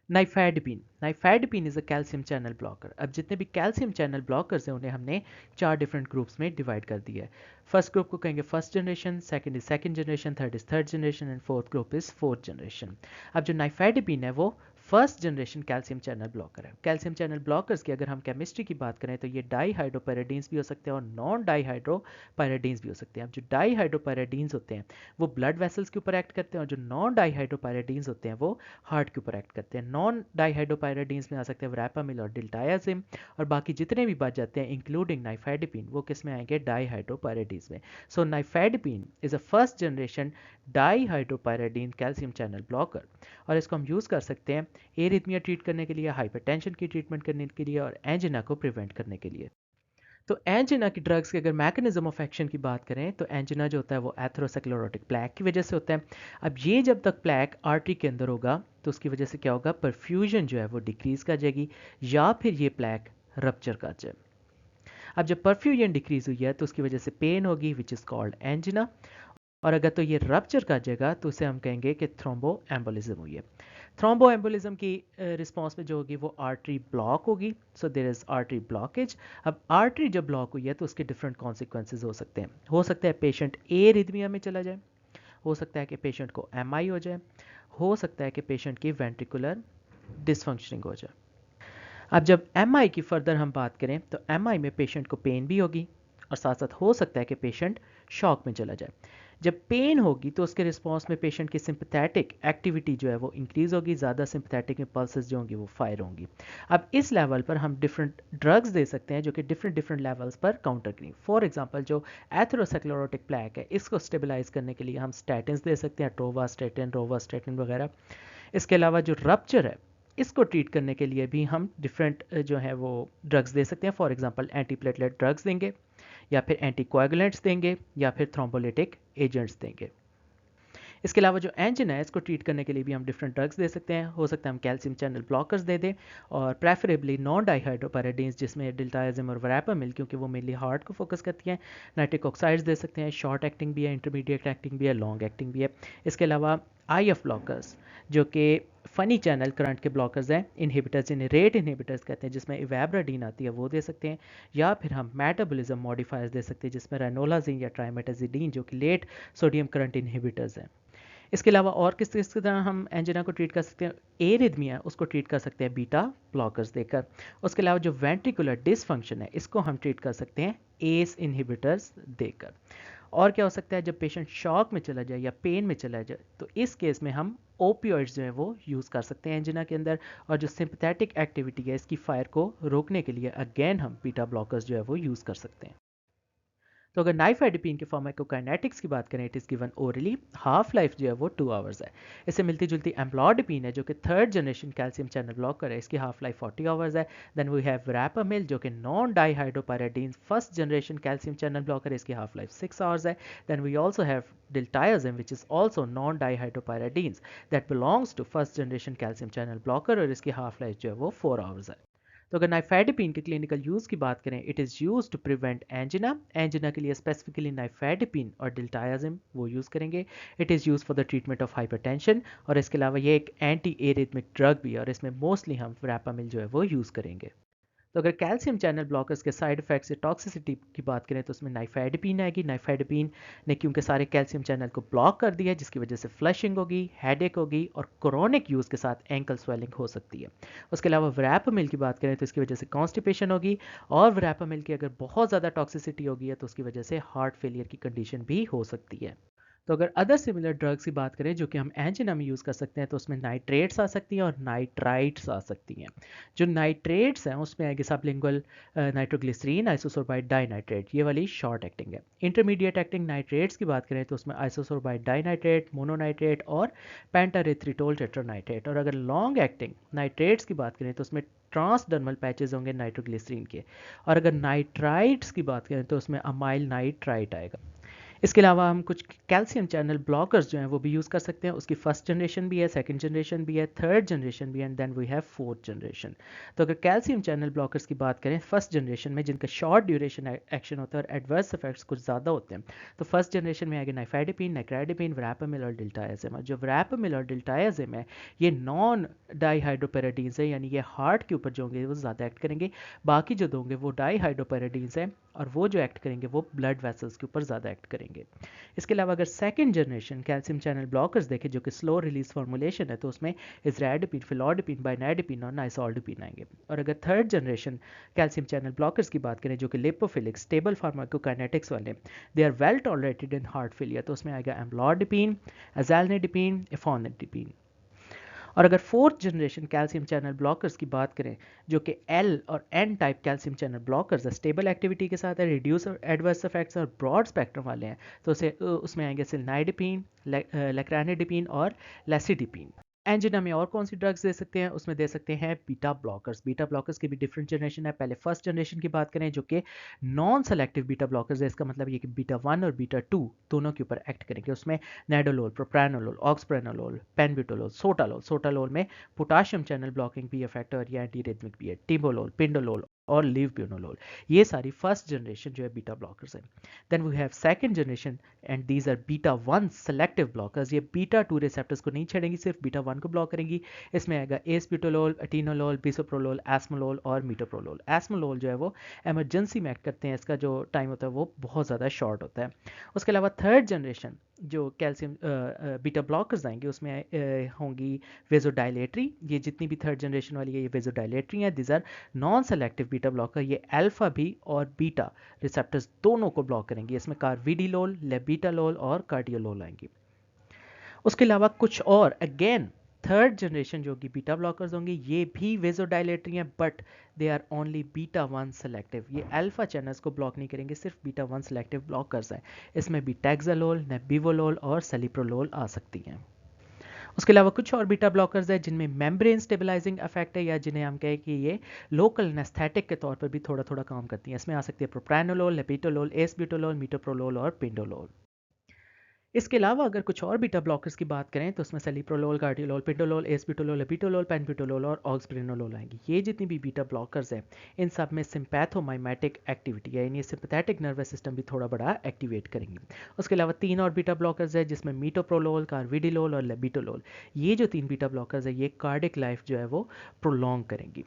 नाइफेडपीन is a calcium channel blocker. अब जितने भी कैल्शियम चैनल ब्लॉकर्स हैं उन्हें हमने 4 डिफरेंट ग्रुप्स में डिवाइड कर दिया है। फर्स्ट ग्रुप को कहेंगे first generation, second is second generation, third is third generation and fourth group is fourth generation. अब जो नाइफेडपीन है वो first generation calcium channel blocker है। कैल्शियम चैनल ब्लॉकर्स की अगर हम केमिस्ट्री की बात करें तो ये डाईहाइड्रोपैराडीन्स भी हो सकते हैं और नॉन डाईहाइड्रोपैराडीन्स भी हो सकते हैं। अब जो डाईहाइड्रोपैराडीन्स होते हैं वो ब्लड वेसल्स के ऊपर एक्ट करते हैं और जो नॉन डाईहाइड्रोपैराडीन्स होते हैं वो हार्ट के ऊपर एक्ट करते हैं। नॉन डाईहाइड्रोपैराडीन्स में आ सकते हैं वरैपामिल और डिल्टायाजिम, और बाकी जितने भी बच जाते हैं इंक्लूडिंग नाइफेडपीन वो किस में आएंगे, डाईहाइड्रोपैराडीन्स में। सो nifedipine is a first generation dihydropyridine calcium channel blocker, और इसको हम यूज़ कर सकते हैं एरिथमिया ट्रीट करने के लिए, हाइपरटेंशन की ट्रीटमेंट करने के लिए और एंजिना को प्रिवेंट करने के लिए। तो एंजिना की ड्रग्स की अगर मैकेनिज्म ऑफ एक्शन की बात करें तो एंजिना जो होता है वो एथेरोस्क्लेरोटिक प्लैक की वजह से होता है। अब ये जब तक प्लैक आर्टरी के अंदर होगा तो उसकी वजह से क्या होगा, परफ्यूजन जो है वो डिक्रीज कर जाएगी या फिर ये प्लैक रप्चर कर जाए। अब जब परफ्यूजन डिक्रीज हुई है तो उसकी वजह से पेन होगी विच इज़ कॉल्ड एंजिना, और अगर तो ये रप्चर कर जाएगा तो उसे हम कहेंगे कि थ्रोम्बो एम्बोलिज्म हुई है। थ्रोम्बो एम्बोलिज्म की रिस्पॉन्स में जो होगी वो आर्टरी ब्लॉक होगी, so there is artery blockage. अब आर्टरी जब ब्लॉक हुई है तो उसके डिफरेंट कॉन्सिक्वेंसेज हो सकते हैं। हो सकता है पेशेंट एरिथमिया में चला जाए, हो सकता है कि पेशेंट को एमआई हो जाए, हो सकता है कि पेशेंट की वेंट्रिकुलर डिसफंक्शनिंग हो जाए। अब जब एमआई की फर्दर हम बात करें तो एमआई में पेशेंट को पेन भी होगी और साथ साथ हो सकता है कि पेशेंट शॉक में चला जाए। जब पेन होगी तो उसके रिस्पॉन्स में पेशेंट की सिंपैथेटिक एक्टिविटी जो है वो इंक्रीज होगी, ज़्यादा सिंपैथेटिक इम्पल्सेस जो होंगी वो फायर होंगी। अब इस लेवल पर हम डिफरेंट ड्रग्स दे सकते हैं जो कि डिफरेंट डिफरेंट लेवल्स पर काउंटर करेंगे। फॉर एग्जांपल जो एथेरोस्क्लेरोटिक प्लैक है इसको स्टेबलाइज करने के लिए हम स्टैटिन्स दे सकते हैं, टोवास्टैटिन, रोवास्टैटिन वगैरह। इसके अलावा जो रप्चर है इसको ट्रीट करने के लिए भी हम डिफरेंट जो है वो ड्रग्स दे सकते हैं। फॉर एग्जांपल एंटीप्लेटलेट ड्रग्स देंगे, या फिर एंटीकोएगुलेंट्स देंगे, या फिर थ्रोम्बोलिटिक एजेंट्स देंगे। इसके अलावा जो एंजिना है इसको ट्रीट करने के लिए भी हम डिफरेंट ड्रग्स दे सकते हैं। हो सकता है हम कैल्शियम चैनल ब्लॉकर्स दे दें, और प्रेफरेबली नॉन डाईहाइड्रोपैराडीन्स जिसमें डिल्टायाजिम और वरैपामिल, क्योंकि वो मेनली हार्ट को फोकस करती हैं। नाइट्रिक ऑक्साइड्स दे सकते हैं, शॉर्ट एक्टिंग भी है, इंटरमीडिएट एक्टिंग भी है, लॉन्ग एक्टिंग भी है। इसके अलावा IF ब्लॉकर्स जो कि फनी चैनल करंट के ब्लॉकर्स हैं, इनहिबिटर्स जिन्हें रेट इनहिबिटर्स कहते हैं जिसमें इवेब्राडीन आती है वो दे सकते हैं, या फिर हम मेटाबॉलिज्म मॉडिफायर्स दे सकते हैं जिसमें रेनोलाजिन या ट्राइमेटाजिडीन जो कि लेट सोडियम करंट इनहिबिटर्स हैं। इसके अलावा और किस किस तरह हम एंजिना को ट्रीट कर सकते हैं, एरिथमिया उसको ट्रीट कर सकते हैं बीटा ब्लॉकर्स देकर। उसके अलावा जो वेंट्रिकुलर डिसफंक्शन है इसको हम ट्रीट कर सकते हैं एस इनहिबिटर्स देकर। और क्या हो सकता है, जब पेशेंट शॉक में चला जाए या पेन में चला जाए तो इस केस में हम ओपियोइड्स जो है वो यूज़ कर सकते हैं एंजिना के अंदर, और जो सिंपैथेटिक एक्टिविटी है इसकी फायर को रोकने के लिए अगेन हम बीटा ब्लॉकर्स जो है वो यूज़ कर सकते हैं। तो अगर नाइफेडिपिन के फार्माकोकाइनेटिक्स की बात करें, it is given orally, half life जो है वो 2 आवर्स है। इससे मिलती जुलती एम्प्लॉडिपिन है जो कि third generation calcium channel blocker है, इसकी हाफ लाइफ 40 आवर्स है। देन वी हैव वरैपामिल जो कि non dihydropyridine first generation calcium channel blocker है, इसकी हाफ लाइफ 6 आवर्स है। Then we also have diltiazem which is also non dihydropyridines that belongs to first generation calcium channel blocker, और इसकी half life जो है वो 4 आवर्स है। तो अगर नाइफेडिपिन के क्लिनिकल यूज़ की बात करें, it is use to prevent angina. Angina के लिए स्पेसिफिकली नाइफेडिपिन और डिल्टायाजिम वो यूज़ करेंगे। It is use for the treatment of hypertension, और इसके अलावा ये एक एंटी एरिथमिक ड्रग भी है, और इसमें मोस्टली हम वरैपामिल जो है वो यूज़ करेंगे। तो अगर कैल्शियम चैनल ब्लॉकर्स के साइड इफेक्ट्स या टॉक्सिसिटी की बात करें तो उसमें नाइफेडिपिन आएगी। नाइफेडिपिन ने क्योंकि सारे कैल्शियम चैनल को ब्लॉक कर दिया है जिसकी वजह से फ्लशिंग होगी, हेडेक होगी, और क्रोनिक यूज़ के साथ एंकल स्वेलिंग हो सकती है। उसके अलावा वरैपामिल की बात करें तो इसकी वजह से कॉन्स्टिपेशन होगी, और वरैपामिल की अगर बहुत ज़्यादा टॉक्सिसिटी होगी है तो उसकी वजह से हार्ट फेलियर की कंडीशन भी हो सकती है। तो अगर अदर सिमिलर ड्रग्स की बात करें जो कि हम एंजिना में यूज़ कर सकते हैं तो उसमें नाइट्रेट्स आ सकती हैं और नाइट्राइट्स आ सकती हैं। जो नाइट्रेट्स हैं उसमें आएगी सबलिंगुअल नाइट्रोग्लिसरीन, आइसोसोरबाइड डाइनाइट्रेट, ये वाली शॉर्ट एक्टिंग है। इंटरमीडिएट एक्टिंग नाइट्रेट्स की बात करें तो उसमें आइसोसोरबाइड डाइनाइट्रेट, मोनोनाइट्रेट और पेंटारेथ्रिटोल टेट्रानाइट्रेट, और अगर लॉन्ग एक्टिंग नाइट्रेट्स की बात करें तो उसमें ट्रांसडर्मल पैचेज होंगे नाइट्रोग्लिसरीन के, और अगर नाइट्राइट्स की बात करें तो उसमें अमाइल नाइट्राइट आएगा। इसके अलावा हम कुछ कैल्शियम चैनल ब्लॉकर्स जो हैं वो भी यूज़ कर सकते हैं। उसकी फर्स्ट जनरेशन भी है, सेकंड जनरेशन भी है, थर्ड जनरेशन भी है, and then we have fourth generation. तो अगर कैल्शियम चैनल ब्लॉकर्स की बात करें फर्स्ट जनरेशन में, जिनका शॉर्ट ड्यूरेशन एक्शन होता है और एडवर्स इफेक्ट्स कुछ ज़्यादा होते हैं, तो फर्स्ट जनरेशन में आएगा नाइफेडिपिन, नाइक्राइडिपिन, वरैपामिल और डिल्टायाजिम। जो वरैपामिल और डिल्टायाजिम है ये नॉन डाईहाइड्रोपेराडीन्स है, यानी ये हार्ट के ऊपर जो होंगे वो ज़्यादा एक्ट करेंगे। बाकी जो होंगे वो डाईहाइड्रोपेराडीन्स है और वो जो एक्ट करेंगे वो ब्लड वेसल्स के ऊपर ज़्यादा एक्ट करेंगे। इसके अलावा अगर second generation calcium channel blockers देखें जो कि स्लो रिलीज फॉर्मुलेशन है, तो उसमें इजराइडिपिन, फिलॉडिपिन, बाइनाइडिपिन और नाइसोल्डिपिन आएंगे। और अगर third generation calcium channel blockers की बात करें जो कि लिपोफिलिक स्टेबल फार्माकोकाइनेटिक्स वाले, they are well tolerated in heart failure, तो उसमें आएगा एम्लॉडिपिन, एजालनिडिपिन, इफोनिडिपिन। और अगर fourth generation calcium channel blockers की बात करें जो कि एल और N type calcium channel blockers है, स्टेबल एक्टिविटी के साथ है, रिड्यूस एडवर्स इफेक्ट्स और ब्रॉड स्पेक्ट्रम वाले हैं, तो उसमें आएंगे सिलनाइडिपिन, लेक्रानिडिपिन और लेसिडिपिन। एंजिना में और कौन सी ड्रग्स दे सकते हैं, उसमें दे सकते हैं बीटा ब्लॉकर्स। बीटा ब्लॉकर्स की भी डिफरेंट जनरेशन है। पहले फर्स्ट जनरेशन की बात करें जो कि नॉन सेलेक्टिव बीटा ब्लॉकर्स है, इसका मतलब ये कि बीटा 1 और बीटा 2 दोनों के ऊपर एक्ट करेंगे। उसमें नेडोलोल, प्रोप्रानोलोल, ऑक्सप्रेनोलोल, पेनब्यूटोलोल, सोटालोल, सोटालोल में पोटाशियम चैनल ब्लॉकिंग भी इफेक्ट और ये एंटी रिथमिक भी है, टिबोलोल, पिंडोलोल और लीवब्यूनोलोल, ये सारी फर्स्ट जनरेशन जो है बीटा ब्लॉकर्स है। Then we have second generation and these are beta 1 selective blockers. ये बीटा 2 रिसेप्टर्स को नहीं छेड़ेंगी, सिर्फ बीटा 1 को ब्लॉक करेंगी। इसमें आएगा एसब्यूटोलोल, एटिनोलोल, बिसोप्रोलोल, एस्मोलोल और मीटोप्रोलोल। एस्मोलोल जो है वो इमरजेंसी में एक्ट करते हैं, इसका जो टाइम होता है वो बहुत ज़्यादा शॉर्ट होता है। उसके अलावा थर्ड जनरेशन जो कैल्शियम बीटा ब्लॉकर्स आएंगे उसमें होंगी वेजोडाइलेटरी। ये जितनी भी थर्ड जनरेशन वाली है ये वेजोडाइलेटरी हैं। This are non selective beta blocker, ये अल्फा भी और बीटा रिसेप्टर्स दोनों को ब्लॉक करेंगी। इसमें कार्विडिलोल, लेबिटालोल और कार्डियोलोल आएंगी। उसके अलावा कुछ और अगेन थर्ड जनरेशन जो कि बीटा ब्लॉकर्स होंगे ये भी वेजोडाइलेटरी हैं, but they are only beta 1 selective. ये अल्फा चैनल्स को ब्लॉक नहीं करेंगे, सिर्फ बीटा 1 सेलेक्टिव ब्लॉकर्स हैं। इसमें भी टैक्सालोल, नेबिवोलोल और सेलिप्रोलोल आ सकती हैं। उसके अलावा कुछ और बीटा ब्लॉकर्स है जिनमें मेम्ब्रेन स्टेबलाइजिंग इफेक्ट है, या जिन्हें हम कहें कि ये लोकल एनेस्थेटिक के तौर पर भी थोड़ा थोड़ा काम करती हैं। इसमें आ सकती है प्रोप्रानोलोल, लेपिटोलोल, एसब्यूटोलोल, मीटोप्रोलोल और पिंडोलोल। इसके अलावा अगर कुछ और बीटा ब्लॉकर्स की बात करें तो उसमें सेलिप्रोलोल, कार्डियोलोल, पिंडोलोल, एसब्यूटोलोल, लेपिटोलोल, पेनब्यूटोलोल और ऑक्सप्रेनोलोल आएंगी। ये जितनी भी बीटा ब्लॉकर्स हैं इन सब में सिंपैथोमाइमेटिक एक्टिविटी है, यानी सिंपैथेटिक नर्वस सिस्टम भी थोड़ा बड़ा एक्टिवेट करेंगे। उसके अलावा तीन और बीटा ब्लॉकर्स है जिसमें मीटोप्रोलोल, कार्विडिलोल और लेबिटोलोल। ये जो तीन बीटा ब्लॉकर्स है ये कार्डिक लाइफ जो है वो प्रोलॉन्ग करेंगी।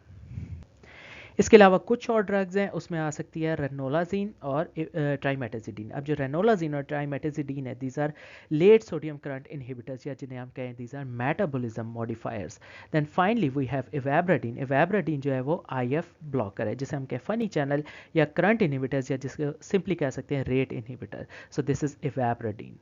इसके अलावा कुछ और ड्रग्स हैं, उसमें आ सकती है रेनोलाजीन और ट्राइमेटाजिडीन। अब जो रेनोलाजीन और ट्राइमेटाजिडीन है these are late sodium current inhibitors, या जिन्हें हम कहें these are metabolism modifiers. Then finally we have ivabradine. Ivabradine जो है वो आईएफ ब्लॉकर है, जिसे हम कहें फनी चैनल या करंट इनहिबिटर्स, या जिसको सिंपली कह सकते हैं rate inhibitor. So this is इवेब्राडीन।